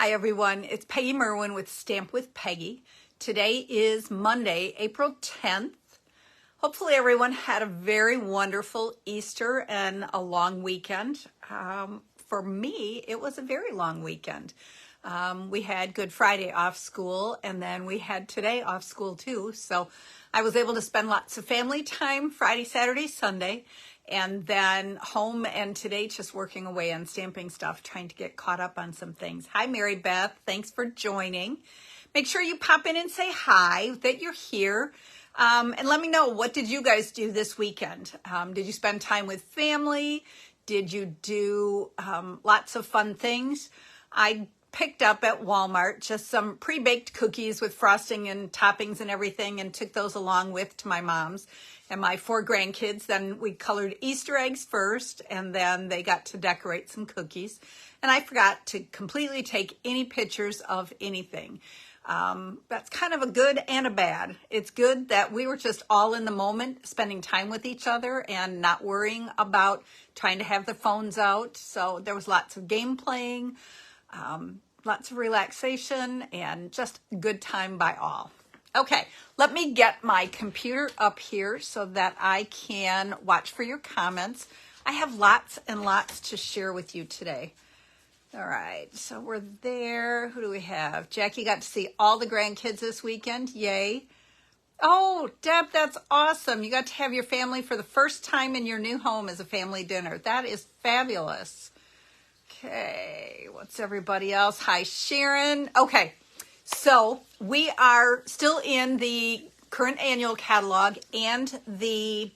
Hi everyone, it's Peggy Merwin with Stamp with Peggy. Today is Monday, April 10th. Hopefully everyone had a very wonderful Easter and a long weekend. For me, it was a very long weekend. We had Good Friday off school, and then we had today off school too. So I was able to spend lots of family time Friday, Saturday, Sunday, and then home, and today just working away on stamping stuff, trying to get caught up on some things. Hi, Mary Beth. Thanks for joining. Make sure you pop in and say hi, that you're here. And let me know, what did you guys do this weekend? Did you spend time with family? Did you do lots of fun things? I picked up at Walmart just some pre-baked cookies with frosting and toppings and everything, and took those along with to my mom's and my 4 grandkids. Then we colored Easter eggs first, and then they got to decorate some cookies. And I forgot to completely take any pictures of anything. That's kind of a good and a bad. It's good that we were just all in the moment, spending time with each other and not worrying about trying to have the phones out. So there was lots of game playing, lots of relaxation, and just a good time by all. Okay, let me get my computer up here so that I can watch for your comments. I have lots and lots to share with you today. All right, so we're there. Who do we have? Jackie got to see all the grandkids this weekend. Yay. Oh, Deb, that's awesome. You got to have your family for the first time in your new home as a family dinner. That is fabulous. Okay, what's everybody else? Hi, Sharon. Okay, so we are still in the current annual catalog and the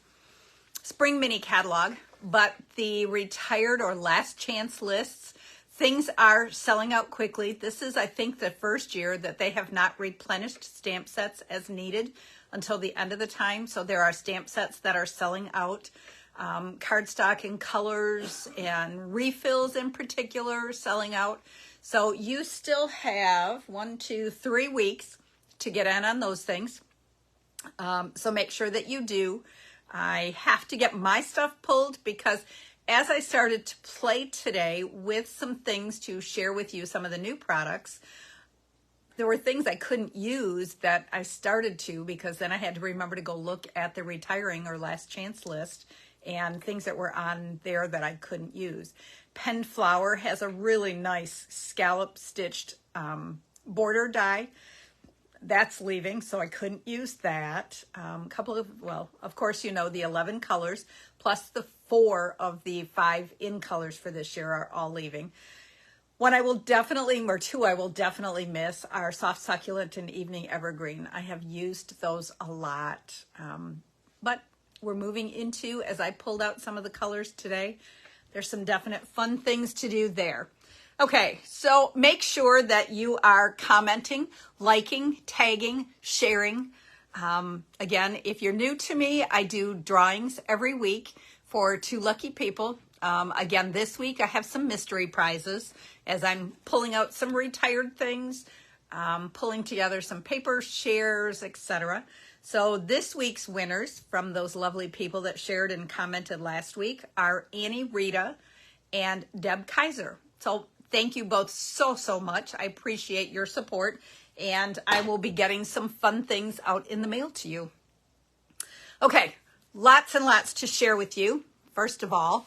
spring mini catalog, but the retired or last chance lists, things are selling out quickly. This is, I think, the first year that they have not replenished stamp sets as needed until the end of the time. So there are stamp sets that are selling out. Cardstock in colors and refills in particular selling out. So you still have 1, 2, 3 weeks to get in on those things. So make sure that you do. I have to get my stuff pulled because as I started to play today with some things to share with you, some of the new products, there were things I couldn't use that I started to, because then I had to remember to go look at the retiring or last chance list and things that were on there that I couldn't use. Pen Flower has a really nice scallop stitched border die. That's leaving, so I couldn't use that. Couple of, well, of course, you know, the 11 colors plus the 4 of the 5 in colors for this year are all leaving. One I will definitely, or 2 I will definitely miss, are Soft Succulent and Evening Evergreen. I have used those a lot, but we're moving into, as I pulled out some of the colors today, there's some definite fun things to do there. Okay, so make sure that you are commenting, liking, tagging, sharing. Again, if you're new to me, I do drawings every week for 2 lucky people. Again, this week I have some mystery prizes as I'm pulling out some retired things, pulling together some paper shares, etc. So this week's winners from those lovely people that shared and commented last week are Annie Rita and Deb Kaiser. So thank you both so much. I appreciate your support, and I will be getting some fun things out in the mail to you. Okay, lots and lots to share with you. First of all,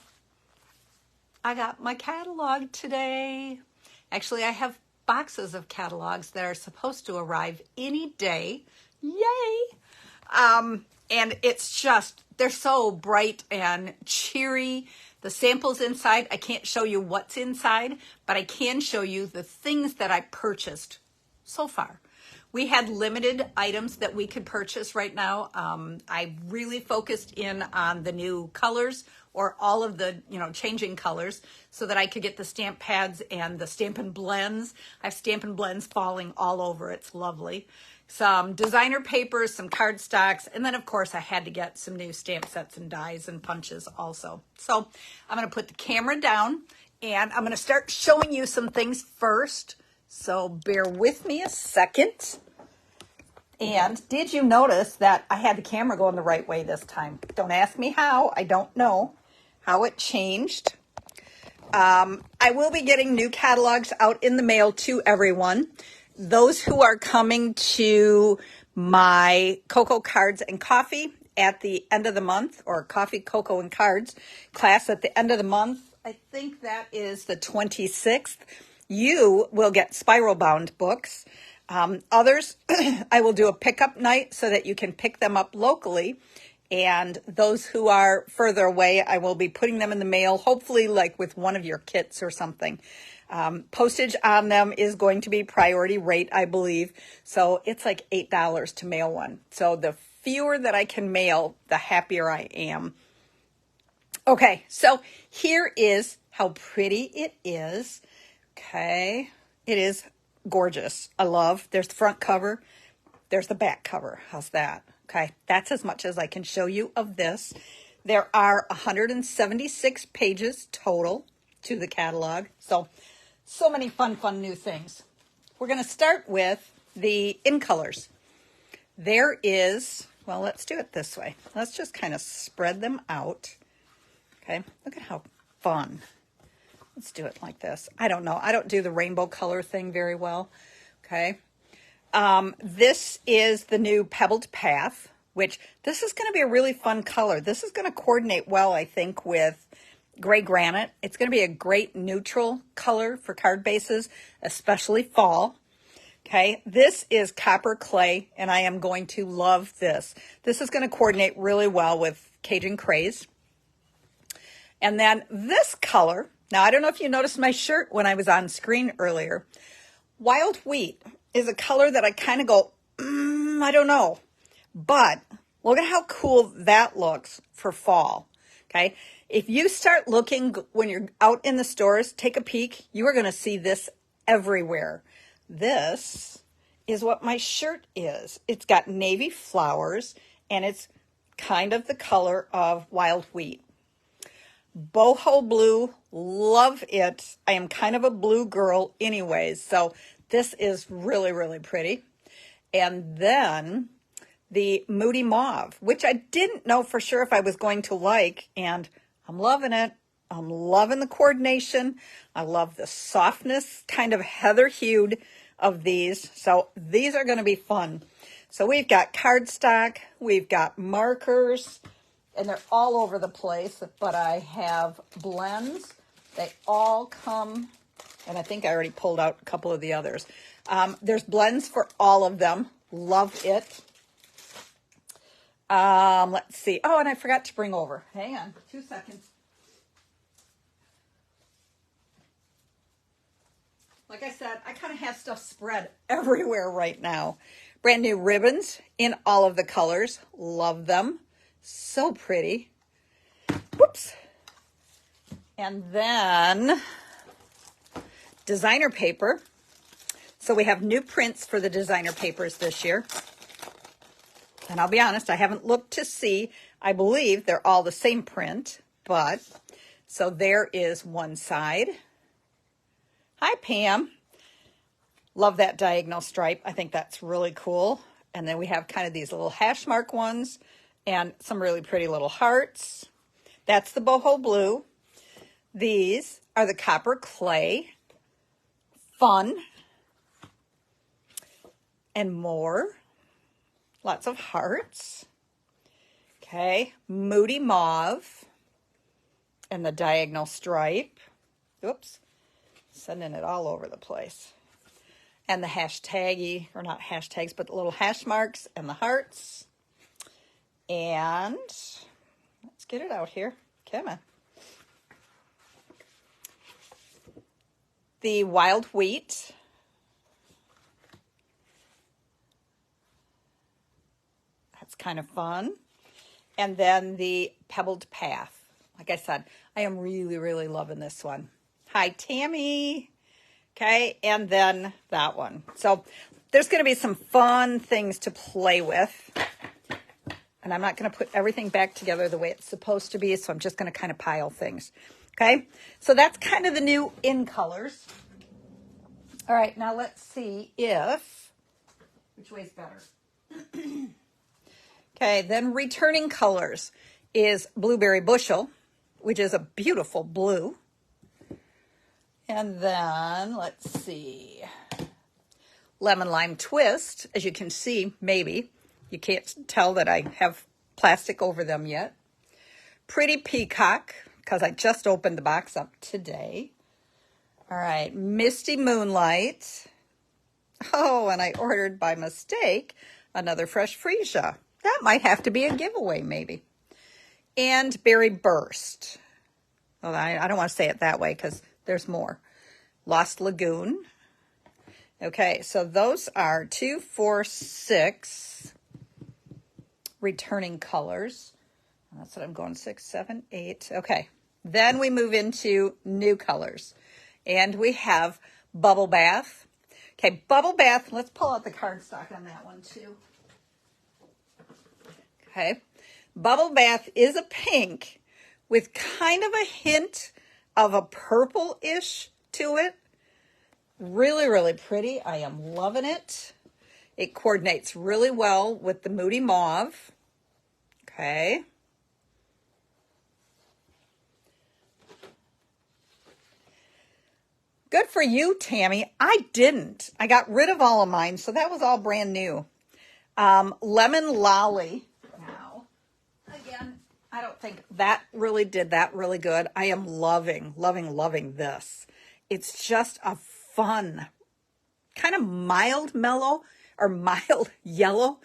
I got my catalog today. Actually, I have boxes of catalogs that are supposed to arrive any day. Yay! And it's just, they're so bright and cheery. The samples inside, I can't show you what's inside, but I can show you the things that I purchased so far. We had limited items that we could purchase right now. I really focused in on the new colors, or all of the, changing colors, so that I could get the stamp pads and the Stampin' Blends. I have Stampin' Blends falling all over. It's lovely. Some designer papers, some cardstocks, and then of course I had to get some new stamp sets and dies and punches also. So I'm going to put the camera down and I'm going to start showing you some things first. So bear with me a second. And did you notice that I had the camera going the right way this time? Don't ask me how. I don't know how it changed. I will be getting new catalogs out in the mail to everyone. Those who are coming to my Cocoa Cards and Coffee at the end of the month, or Coffee, Cocoa, and Cards class at the end of the month, I think that is the 26th, you will get spiral bound books. Others, I will do a pickup night so that you can pick them up locally. And those who are further away, I will be putting them in the mail, hopefully like with one of your kits or something. Postage on them is going to be priority rate, I believe. So it's like $8 to mail one. So the fewer that I can mail, the happier I am. Okay, so here is how pretty it is. Okay, it is gorgeous. I love, there's the front cover, there's the back cover. How's that? Okay, that's as much as I can show you of this. There are 176 pages total to the catalog. So many fun new things. We're going to start with the in colors. There is, well, let's do it this way. Let's just kind of spread them out. Okay, look at how fun. Let's do it like this. I don't know. I don't do the rainbow color thing very well. Okay. This is the new Pebbled Path, which this is going to be a really fun color. This is going to coordinate well, I think, with gray granite. It's going to be a great neutral color for card bases, especially fall. Okay, this is Copper Clay, and I am going to love this. This is going to coordinate really well with Cajun Craze. And then this color, now I don't know if you noticed my shirt when I was on screen earlier. Wild Wheat is a color that I kind of go, I don't know. But look at how cool that looks for fall. Okay, if you start looking when you're out in the stores, take a peek. You are going to see this everywhere. This is what my shirt is. It's got navy flowers, and it's kind of the color of Wild Wheat. Boho blue, love it. I am kind of a blue girl anyways, so this is really, really pretty. And then the Moody Mauve, which I didn't know for sure if I was going to like, and I'm loving it. I'm loving the coordination. I love the softness, kind of heather hued of these. So these are going to be fun. So we've got cardstock, we've got markers, and they're all over the place, but I have blends. They all come, and I think I already pulled out a couple of the others. There's blends for all of them. Love it. Let's see. Oh, and I forgot to bring over. Hang on 2 seconds. Like I said, I kind of have stuff spread everywhere right now. Brand new ribbons in all of the colors. Love them. So pretty. Whoops. And then designer paper. So we have new prints for the designer papers this year. And I'll be honest, I haven't looked to see. I believe they're all the same print, but so there is one side. Hi, Pam. Love that diagonal stripe. I think that's really cool. And then we have kind of these little hash mark ones and some really pretty little hearts. That's the boho blue. These are the Copper Clay. Fun. And more. Lots of hearts. Okay. Moody Mauve. And the diagonal stripe. Oops. Sending it all over the place. And the hashtaggy, or not hashtags, but the little hash marks and the hearts. And let's get it out here. Come on. The Wild Wheat. That's kind of fun. And then the Pebbled Path. Like I said, I am really, really loving this one. Hi, Tammy. Okay, and then that one. So there's going to be some fun things to play with. And I'm not going to put everything back together the way it's supposed to be, so I'm just going to kind of pile things. Okay, so that's kind of the new in colors. All right, now let's see which way is better. Okay, then returning colors is Blueberry Bushel, which is a beautiful blue. And then, let's see, lemon lime twist. As you can see, maybe, you can't tell that I have plastic over them yet. Pretty peacock, because I just opened the box up today. All right, misty moonlight. Oh, and I ordered by mistake another fresh freesia. That might have to be a giveaway, maybe. And berry burst. Well, I don't want to say it that way because there's more. Lost Lagoon. Okay, so those are 2, 4, 6 returning colors. That's what I'm going, 6, 7, 8. Okay, then we move into new colors. And we have Bubble Bath. Okay, Bubble Bath, let's pull out the cardstock on that one too. Okay, Bubble Bath is a pink with kind of a hint of a purple-ish to it. Really, really pretty. I am loving it. It coordinates really well with the Moody Mauve. Okay. Good for you, Tammy. I didn't. I got rid of all of mine, so that was all brand new. Lemon Lolly. Now, again, I don't think that really did that really good. I am loving, loving, loving this. It's just a fun, kind of mild mellow or mild yellow,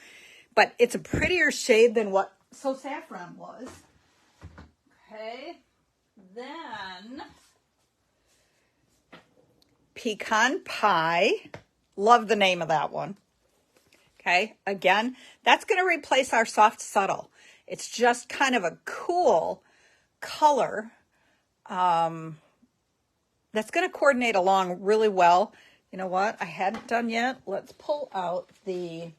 but it's a prettier shade than what So Saffron was. Okay, then Pecan Pie. Love the name of that one. Okay, again, that's going to replace our Soft Subtle. It's just kind of a cool color that's going to coordinate along really well. You know what I hadn't done yet? Let's pull out the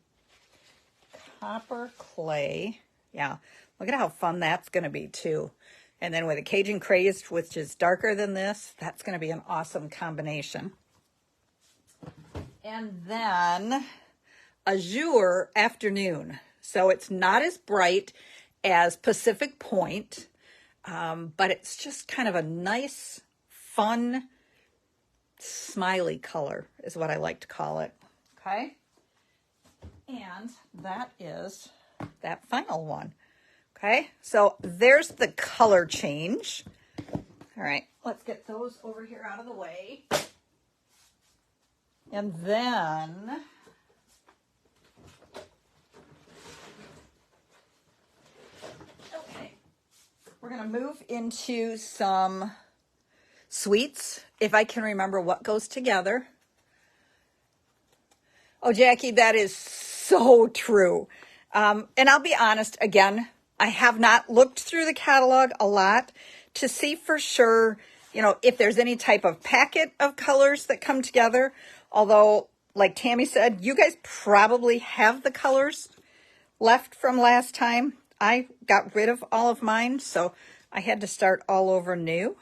copper clay. Yeah, look at how fun that's going to be too. And then with a Cajun Craze, which is darker than this, that's going to be an awesome combination. And then Azure Afternoon. So it's not as bright as Pacific Point, but it's just kind of a nice, fun, smiley color is what I like to call it. Okay. And that is that final one. Okay. So there's the color change. All right. Let's get those over here out of the way. And then we're going to move into some sweets, if I can remember what goes together. Oh, Jackie, that is so true. And I'll be honest, again, I have not looked through the catalog a lot to see for sure, you know, if there's any type of packet of colors that come together. Although, like Tammy said, you guys probably have the colors left from last time. I got rid of all of mine, so I had to start all over new,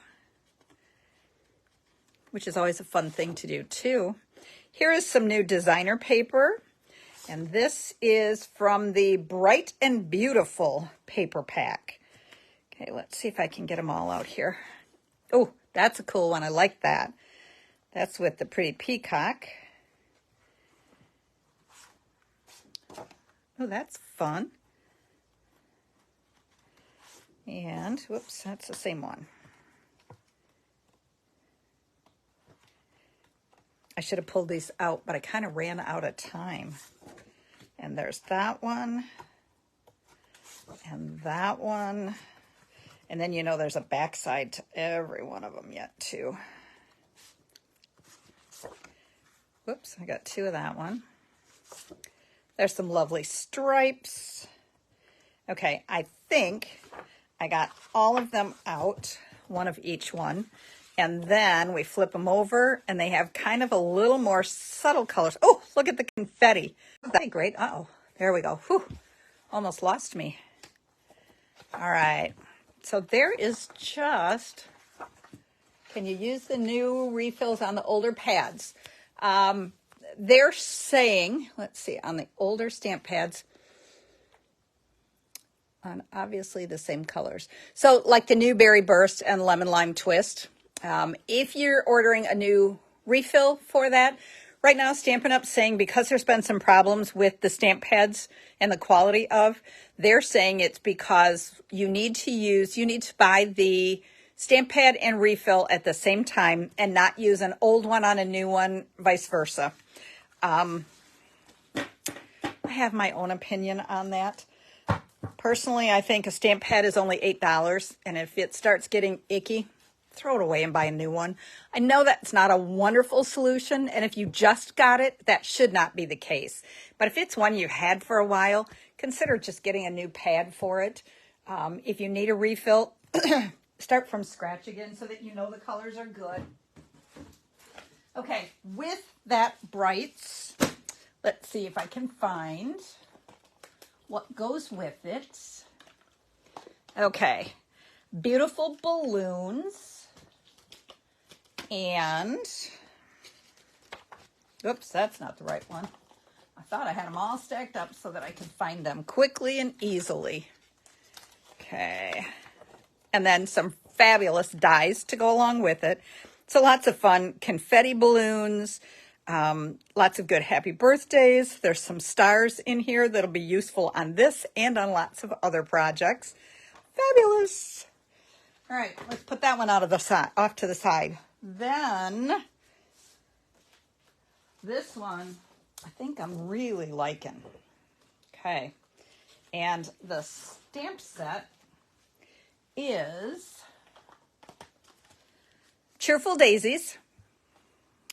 which is always a fun thing to do too. Here is some new designer paper, and this is from the Bright and Beautiful paper pack. Okay, let's see if I can get them all out here. Oh, that's a cool one. I like that. That's with the pretty peacock. Oh, that's fun. And, whoops, that's the same one. I should have pulled these out, but I kind of ran out of time. And there's that one. And that one. And then, you know, there's a backside to every one of them yet, too. Whoops, I got 2 of that one. There's some lovely stripes. Okay, I think I got all of them out, one of each one. And then we flip them over, and they have kind of a little more subtle colors. Oh, look at the confetti. That'd be great. Uh-oh, there we go. Whew, almost lost me. All right, so there is just, can you use the new refills on the older pads? They're saying, let's see, on the older stamp pads, on obviously the same colors. So like the new Berry Burst and Lemon Lime Twist, If you're ordering a new refill for that, right now Stampin' Up's saying because there's been some problems with the stamp pads and the quality of, they're saying it's because you need to buy the stamp pad and refill at the same time and not use an old one on a new one, vice versa. I have my own opinion on that. Personally, I think a stamp pad is only $8, and if it starts getting icky, throw it away and buy a new one. I know that's not a wonderful solution, and if you just got it, that should not be the case. But if it's one you've had for a while, consider just getting a new pad for it. If you need a refill, start from scratch again so that you know the colors are good. Okay, with that Brights, let's see if I can find what goes with it. Okay, beautiful balloons. And, oops, that's not the right one. I thought I had them all stacked up so that I could find them quickly and easily. Okay. And then some fabulous dies to go along with it. So lots of fun confetti balloons, lots of good happy birthdays. There's some stars in here that'll be useful on this and on lots of other projects. Fabulous. All right, let's put that one off to the side. Then this one, I think I'm really liking. Okay, and the stamp set is Cheerful Daisies.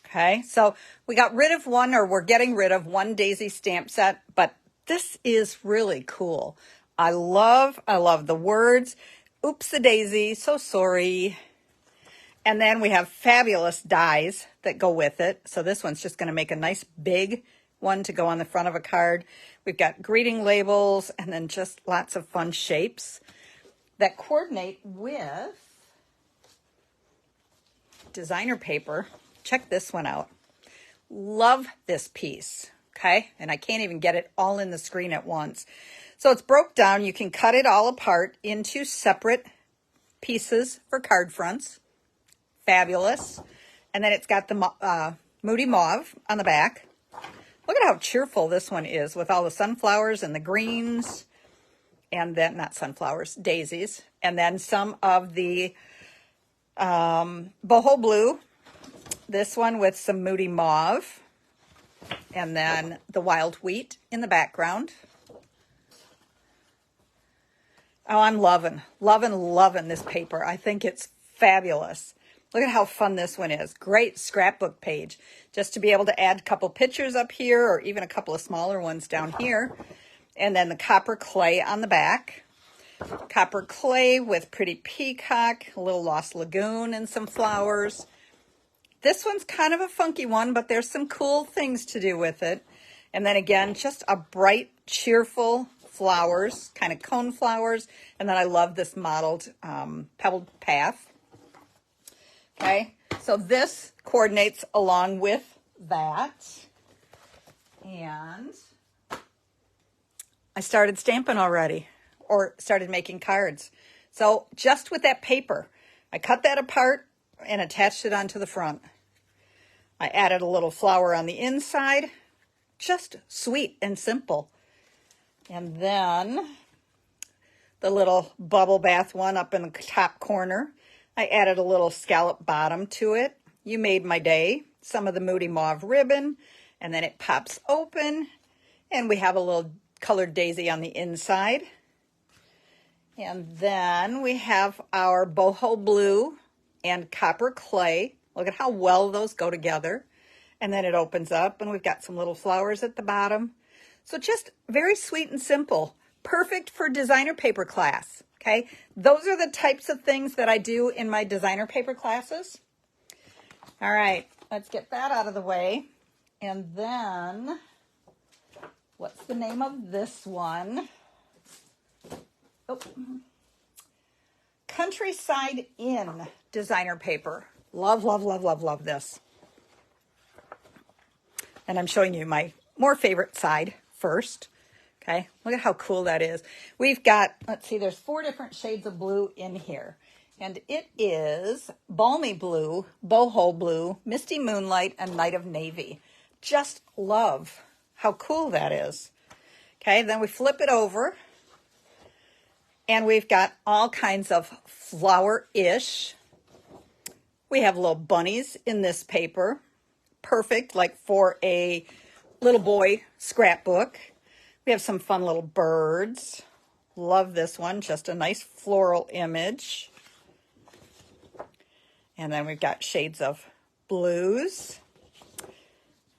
Okay, so we got rid of one, or we're getting rid of one daisy stamp set, but this is really cool. I love the words. Oops a daisy, so sorry. And then we have fabulous dies that go with it. So this one's just going to make a nice big one to go on the front of a card. We've got greeting labels and then just lots of fun shapes that coordinate with designer paper. Check this one out. Love this piece, okay? And I can't even get it all in the screen at once. So it's broke down. You can cut it all apart into separate pieces for card fronts. Fabulous. And then it's got the Moody Mauve on the back. Look at how cheerful this one is with all the sunflowers and the greens. And then, not sunflowers, daisies. And then some of the boho blue. This one with some Moody Mauve. And then the wild wheat in the background. Oh, I'm loving this paper. I think it's fabulous. Look at how fun this one is. Great scrapbook page. Just to be able to add a couple pictures up here or even a couple of smaller ones down here. And then the copper clay on the back. Copper clay with pretty peacock, a little Lost Lagoon and some flowers. This one's kind of a funky one, but there's some cool things to do with it. And then again, just a bright, cheerful flowers, kind of cone flowers. And then I love this modeled pebbled path. Okay, so this coordinates along with that. And I started stamping already, or started making cards. So just with that paper, I cut that apart and attached it onto the front. I added a little flower on the inside, just sweet and simple. And then the little bubble bath one up in the top corner. I added a little scallop bottom to it. You made my day. Some of the Moody Mauve ribbon, and then it pops open, and we have a little colored daisy on the inside. And then we have our boho blue and copper clay. Look at how well those go together. And then it opens up, and we've got some little flowers at the bottom. So just very sweet and simple. Perfect for designer paper class. Okay, those are the types of things that I do in my designer paper classes. All right, let's get that out of the way. And then, what's the name of this one? Oh, Countryside Inn designer paper. Love, love, love, love, love this. And I'm showing you my more favorite side first. Okay, look at how cool that is. We've got, let's see, there's 4 different shades of blue in here. And it is Balmy Blue, Boho Blue, Misty Moonlight, and Night of Navy. Just love how cool that is. Okay, then we flip it over. And we've got all kinds of flower-ish. We have little bunnies in this paper. Perfect, like for a little boy scrapbook. We have some fun little birds. Love this one, just a nice floral image. And then we've got shades of blues.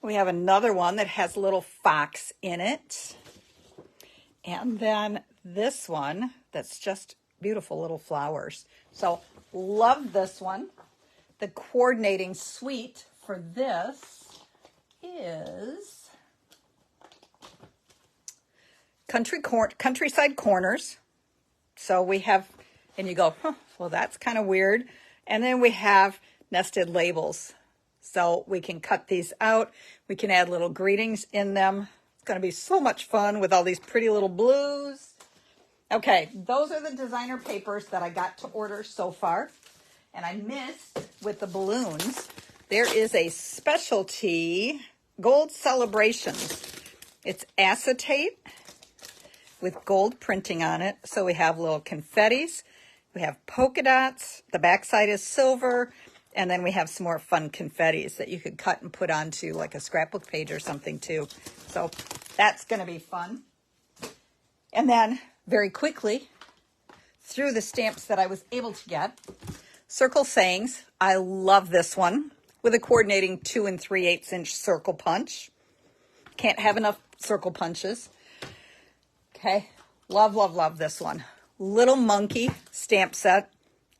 We have another one that has a little fox in it. And then this one that's just beautiful little flowers. So love this one. The coordinating suite for this is Countryside Corners. So we have, and you go, huh, well, that's kind of weird. And then we have nested labels. So we can cut these out. We can add little greetings in them. It's going to be so much fun with all these pretty little blues. Okay, those are the designer papers that I got to order so far. And I missed with the balloons. There is a specialty gold celebrations. It's acetate with gold printing on it. So we have little confettis. We have polka dots. The backside is silver. And then we have some more fun confettis that you could cut and put onto like a scrapbook page or something too. So that's going to be fun. And then very quickly, through the stamps that I was able to get, Circle Sayings. I love this one with a coordinating 2 3/8 inch circle punch. Can't have enough circle punches. Okay, love, love, love this one. Little monkey stamp set.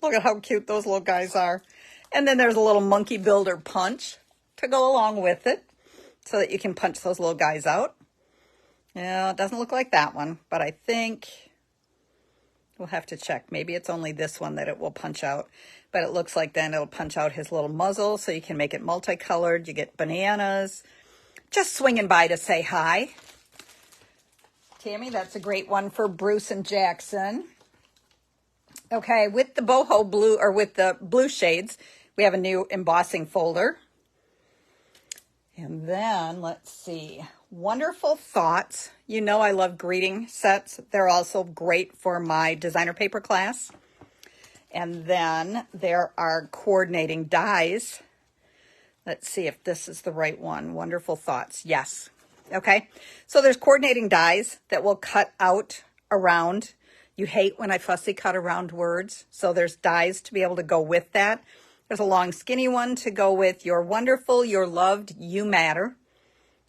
Look at how cute those little guys are. And then there's a little monkey builder punch to go along with it so that you can punch those little guys out. Yeah, it doesn't look like that one, but I think we'll have to check. Maybe it's only this one that it will punch out, but it looks like then it'll punch out his little muzzle so you can make it multicolored. You get bananas. Just swinging by to say hi. Tammy, that's a great one for Bruce and Jackson. Okay, with the boho blue, or with the blue shades, we have a new embossing folder. And then, let's see, Wonderful Thoughts. You know I love greeting sets. They're also great for my designer paper class. And then there are coordinating dies. Let's see if this is the right one. Wonderful Thoughts. Yes. Okay. So there's coordinating dies that will cut out around. You hate when I fussy cut around words. So there's dies to be able to go with that. There's a long skinny one to go with You're Wonderful, You're Loved, You Matter.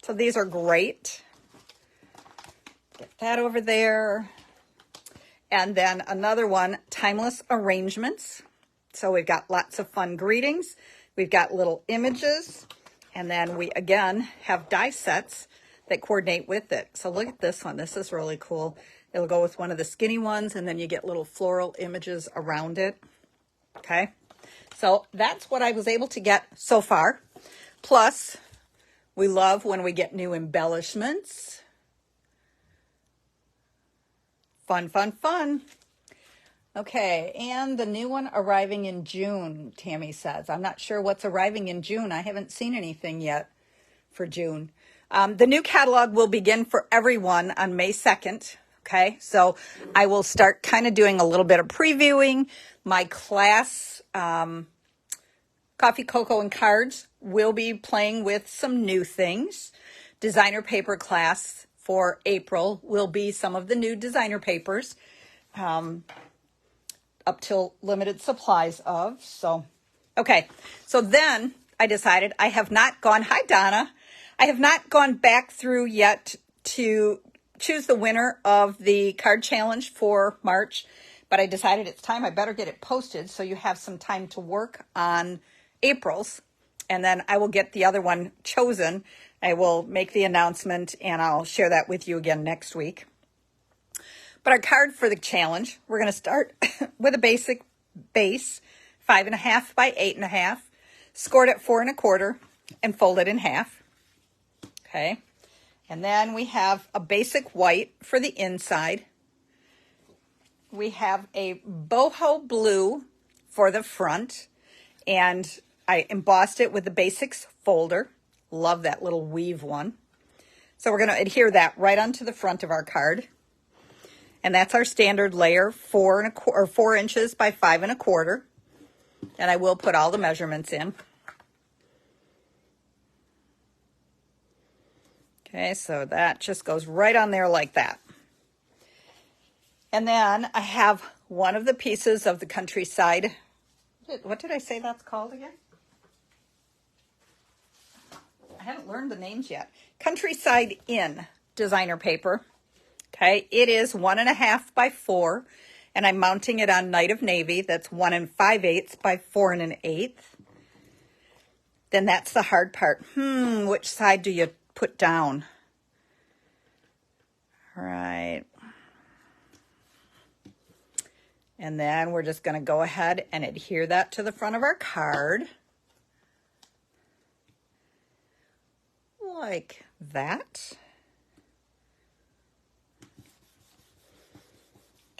So these are great. Get that over there. And then another one, Timeless Arrangements. So we've got lots of fun greetings. We've got little images. And then we, again, have die sets that coordinate with it. So look at this one. This is really cool. It'll go with one of the skinny ones, and then you get little floral images around it. Okay. So that's what I was able to get so far. Plus, we love when we get new embellishments. Fun, fun, fun. Okay, and the new one arriving in June, Tammy says. I'm not sure what's arriving in June. I haven't seen anything yet for June. The new catalog will begin for everyone on May 2nd. Okay, so I will start kind of doing a little bit of previewing. My class, Coffee, Cocoa, and Cards, will be playing with some new things. Designer paper class for April will be some of the new designer papers, up till limited supplies of. So, okay. So then I decided I have not gone, hi Donna, I have not gone back through yet to choose the winner of the card challenge for March, but I decided it's time. I better get it posted so you have some time to work on April's, and then I will get the other one chosen. I will make the announcement and I'll share that with you again next week. But our card for the challenge, we're going to start with a basic base, 5.5 by 8.5, scored at 4 1/4, and folded in half. Okay. And then we have a basic white for the inside. We have a boho blue for the front, and I embossed it with the Basics folder. Love that little weave one. So we're going to adhere that right onto the front of our card. And that's our standard layer, 4 inches by 5 1/4. And I will put all the measurements in. Okay, so that just goes right on there like that. And then I have one of the pieces of the Countryside. What did I say that's called again? I haven't learned the names yet. Countryside Inn designer paper. Okay, it is 1 1/2 by 4, and I'm mounting it on Night of Navy. That's 1 5/8 by 4 1/8. Then that's the hard part. Which side do you put down? Right. And then we're just going to go ahead and adhere that to the front of our card. Like that.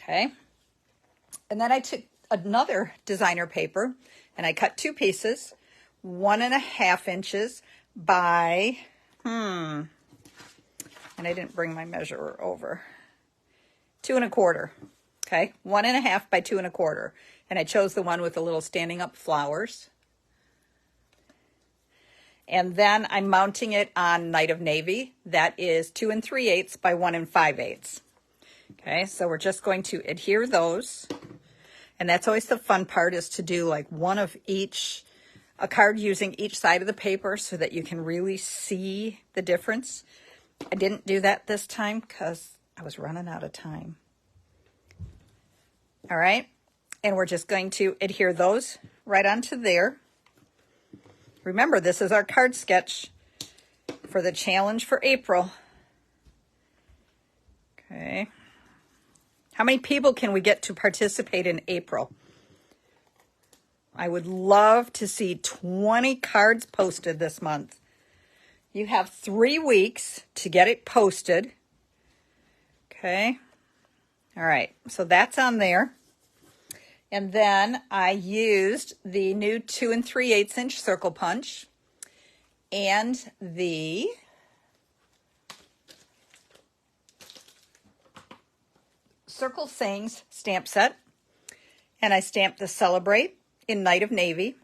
Okay. And then I took another designer paper and I cut 2 pieces, 1 1/2 inches by, and I didn't bring my measurer over, 2 1/4. Okay, 1 1/2 by 2 1/4. And I chose the one with the little standing up flowers. And then I'm mounting it on Night of Navy. That is 2 3/8 by 1 5/8. Okay, so we're just going to adhere those. And that's always the fun part, is to do like one of each, a card using each side of the paper so that you can really see the difference. I didn't do that this time because I was running out of time. All right, and we're just going to adhere those right onto there. Remember, this is our card sketch for the challenge for April. Okay. How many people can we get to participate in April? I would love to see 20 cards posted this month. You have 3 weeks to get it posted. Okay. All right. So that's on there. And then I used the new 2 3/8 inch circle punch and the Circle Sayings stamp set. And I stamped the Celebrate in Night of Navy.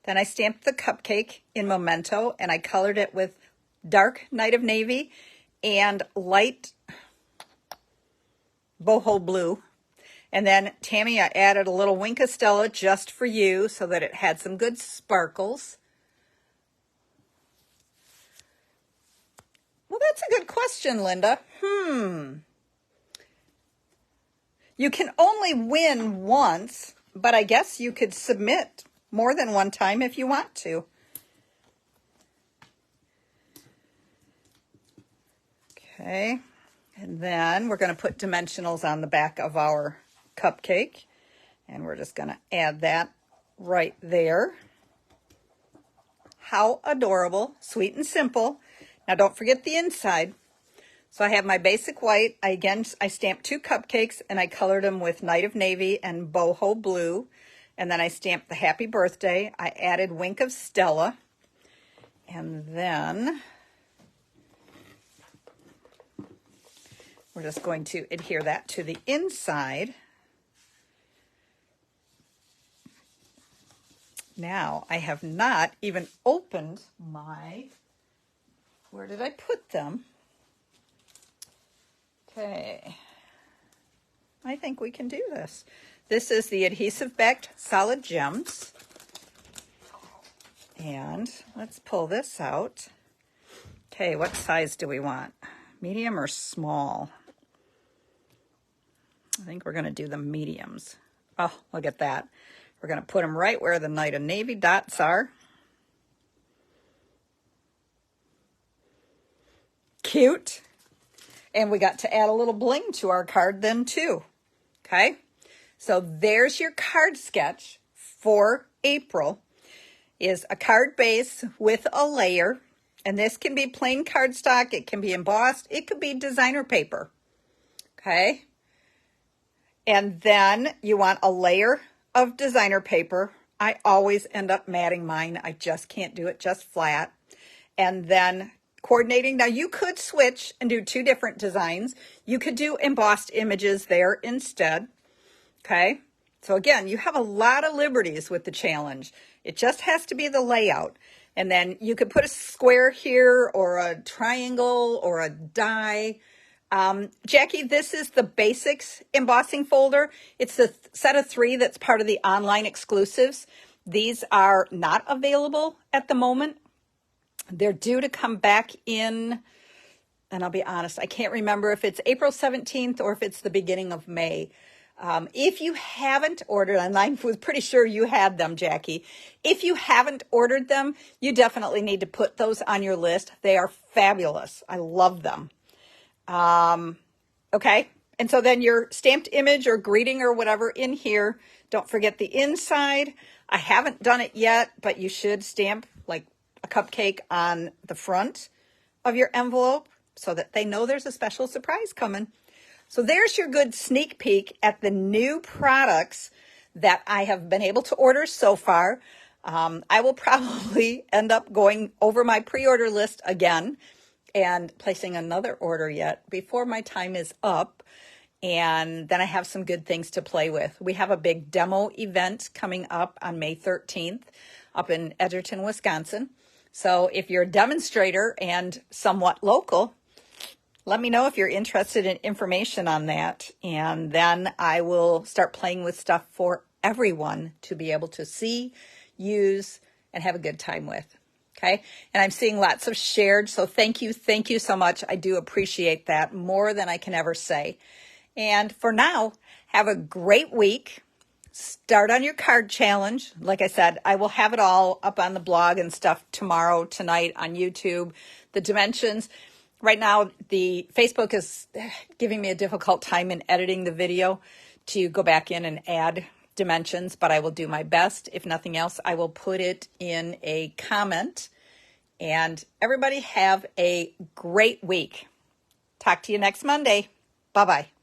Then I stamped the cupcake in Memento, and I colored it with dark Night of Navy and light boho blue. And then, Tammy, I added a little wink of Stella just for you so that it had some good sparkles. Well, that's a good question, Linda. You can only win once, but I guess you could submit more than one time if you want to. Okay, and then we're going to put dimensionals on the back of our cupcake, and we're just going to add that right there. How adorable, sweet and simple. Now don't forget the inside. So I have my basic white. I stamped 2 cupcakes and I colored them with Night of Navy and boho blue. And then I stamped the Happy Birthday. I added Wink of Stella. And then we're just going to adhere that to the inside. Now I have not even opened my, where did I put them? Okay, I think we can do this. This is the adhesive backed solid gems. And let's pull this out. Okay, what size do we want? Medium or small? I think we're going to do the mediums. Oh, look at that. We're going to put them right where the Night of Navy dots are. Cute. And we got to add a little bling to our card then too. Okay, so there's your card sketch for April. Is a card base with a layer. And this can be plain cardstock. It can be embossed. It could be designer paper. Okay. And then you want a layer of designer paper. I always end up matting mine. I just can't do it just flat. And then coordinating. Now you could switch and do two different designs. You could do embossed images there instead. Okay. So again, you have a lot of liberties with the challenge. It just has to be the layout. And then you could put a square here or a triangle or a die. Jackie, this is the basics embossing folder. It's the set of 3 that's part of the online exclusives. These are not available at the moment. They're due to come back in, and I'll be honest, I can't remember if it's April 17th or if it's the beginning of May. If you haven't ordered, and I was pretty sure you had them, Jackie. If you haven't ordered them, you definitely need to put those on your list. They are fabulous. I love them. Okay. And so then your stamped image or greeting or whatever in here, don't forget the inside. I haven't done it yet, but you should stamp like a cupcake on the front of your envelope so that they know there's a special surprise coming. So there's your good sneak peek at the new products that I have been able to order so far. I will probably end up going over my pre-order list again and placing another order yet before my time is up. And then I have some good things to play with. We have a big demo event coming up on May 13th up in Edgerton, Wisconsin. So if you're a demonstrator and somewhat local, let me know if you're interested in information on that. And then I will start playing with stuff for everyone to be able to see, use, and have a good time with. Okay. And I'm seeing lots of shared. So thank you. Thank you so much. I do appreciate that more than I can ever say. And for now, have a great week. Start on your card challenge. Like I said, I will have it all up on the blog and stuff tomorrow, tonight on YouTube. The dimensions. Right now, the Facebook is giving me a difficult time in editing the video to go back in and add dimensions, but I will do my best. If nothing else, I will put it in a comment. And everybody have a great week. Talk to you next Monday. Bye-bye.